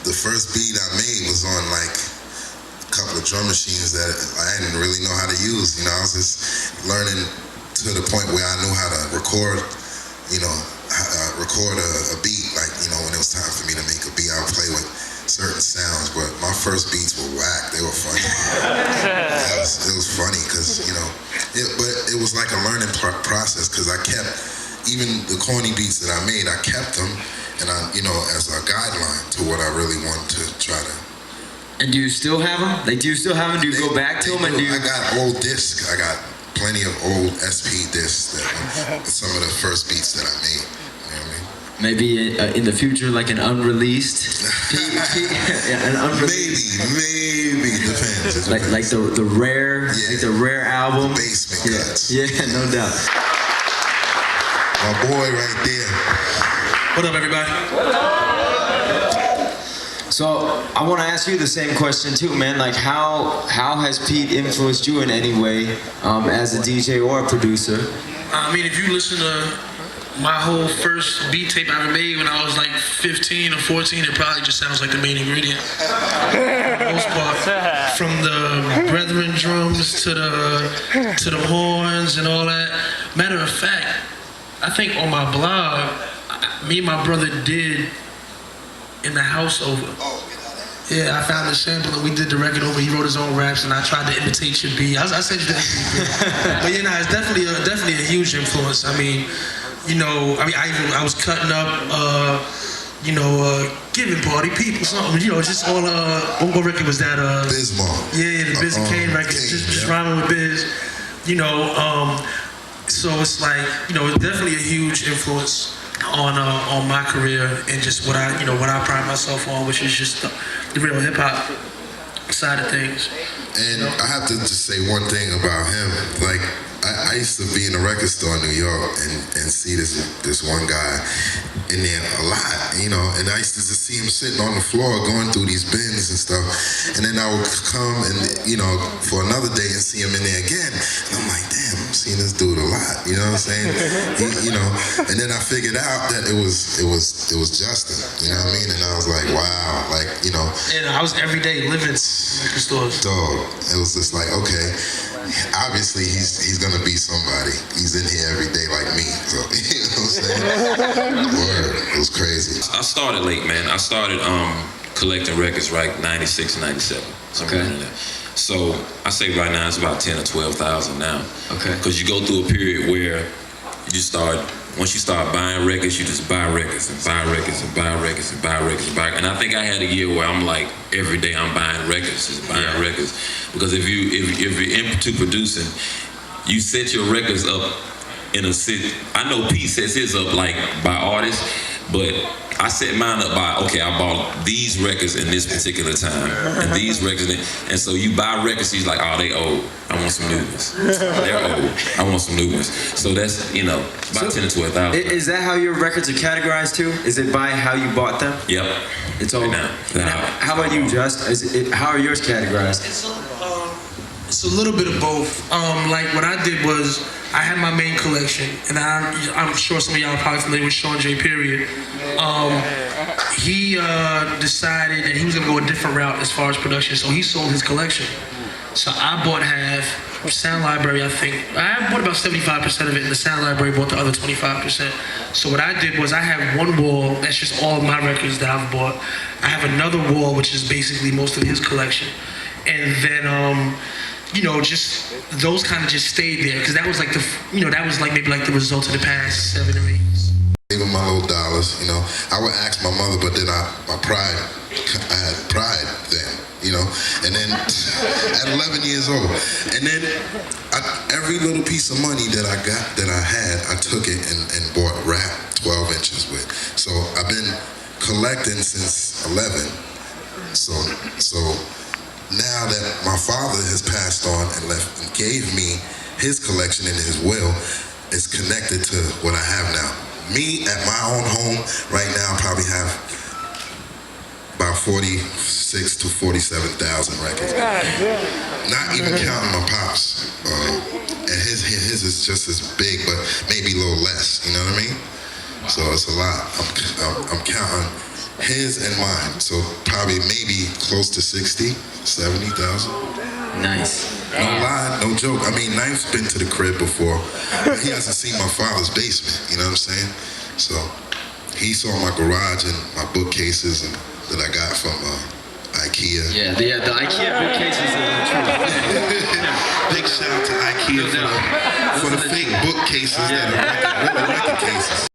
the first beat I made was on like a couple of drum machines that I didn't really know how to use. You know, I was just learning to the point where I knew how to record, you know, record a beat. Like, you know, when it was time for me to make a beat, I would play with certain sounds, but my first beats were whack. They were funny. It was funny because, you know, but it was like a learning process because I kept, even the corny beats that I made, I kept them, and I, you know, as a guideline to what I really wanted to try to. And do you still have them? Like, do you still have them? Do you go back to them? And do you... I got old discs. I got plenty of old SP discs that some of the first beats that I made. You know what I mean? Maybe in the future, like an unreleased. An unreleased. Maybe depends. Like the rare, like the rare album. The basement cuts. Yeah, no doubt. My boy right there. What up, everybody? So I want to ask you the same question too, man. Like, how has Pete influenced you in any way as a DJ or a producer? I mean, if you listen to my whole first beat tape I ever made when I was like 15 or 14, it probably just sounds like the main ingredient. For the most part, from the brethren drums to the horns and all that. Matter of fact, I think on my blog, me and my brother did In the House Over. Yeah, I found the sample and we did the record over. He wrote his own raps and I tried to imitate your beat. I said you did. But you know, it's definitely a huge influence. I mean, you know, I was cutting up, you know, giving party people something. You know, just all what record was that? Bismarck. Yeah, the Biz and Kane record. Just rhyming with Biz. You know, so it's like, you know, it's definitely a huge influence on my career and just what I pride myself on, which is just the real hip hop side of things. And I have to just say one thing about him. Like, I used to be in a record store in New York and see this one guy in there a lot, you know, and I used to just see him sitting on the floor going through these bins and stuff. And then I would come and, you know, for another day and see him in there again. And I'm like, damn, I'm seeing this dude a lot, you know what I'm saying? You know, and then I figured out that it was Justin, you know what I mean? And I was like, wow, like, you know. And I was every day living in record stores. Dog, it was just like, okay, obviously he's gonna be somebody. He's in here every day like me, so you know what I'm saying? Word, it was crazy. I started late, man. I started collecting records right 96, 97, something like that. So I say right now it's about 10 or 12,000 now. Okay. Because you go through a period where you start. Once you start buying records, you just buy records and buy records and buy records and buy records and buy. And I think I had a year where I'm like, every day I'm buying records, just buying records. Because if you're into producing, you set your records up in a city. I know Pete sets his up like by artists, but I set mine up by, okay, I bought these records in this particular time, and these records, and so you buy records, he's like, oh, they old, I want some new ones. They're old, I want some new ones. So that's, you know, about 10 to 12,000. Is that how your records are categorized too? Is it by how you bought them? Yep. It's all. Right now. How about you, Just? How are yours categorized? It's a little bit of both. Like what I did was, I had my main collection, and I'm sure some of y'all are probably familiar with Sean J. Period. He decided that he was gonna go a different route as far as production, so he sold his collection. So I bought half. Sound Library, I think, I bought about 75% of it, and the Sound Library bought the other 25%. So what I did was I have one wall, that's just all of my records that I've bought. I have another wall, which is basically most of his collection. And then, you know, just those kind of just stayed there, because that was like that was like maybe like the result of the past 7 or 8 years. Even my little dollars, you know, I would ask my mother, but then I had pride then, you know, and then at 11 years old, and then every little piece of money that I got, that I had, I took it and bought rap 12 inches with. So I've been collecting since 11. So now that my father has passed on and left and gave me his collection in his will, it's connected to what I have now. Me at my own home right now probably have about 46 to 47,000 records. Not even counting my pops. And his is just as big, but maybe a little less. You know what I mean? So it's a lot. I'm counting his and mine. So probably maybe close to 60, 70,000. Nice. No lie, no joke. I mean, Knife's been to the crib before, but he hasn't seen my father's basement, you know what I'm saying? So he saw my garage and my bookcases and that I got from IKEA. Yeah, the IKEA bookcases are the truth. Big shout out to IKEA for the fake bookcases that are record cases.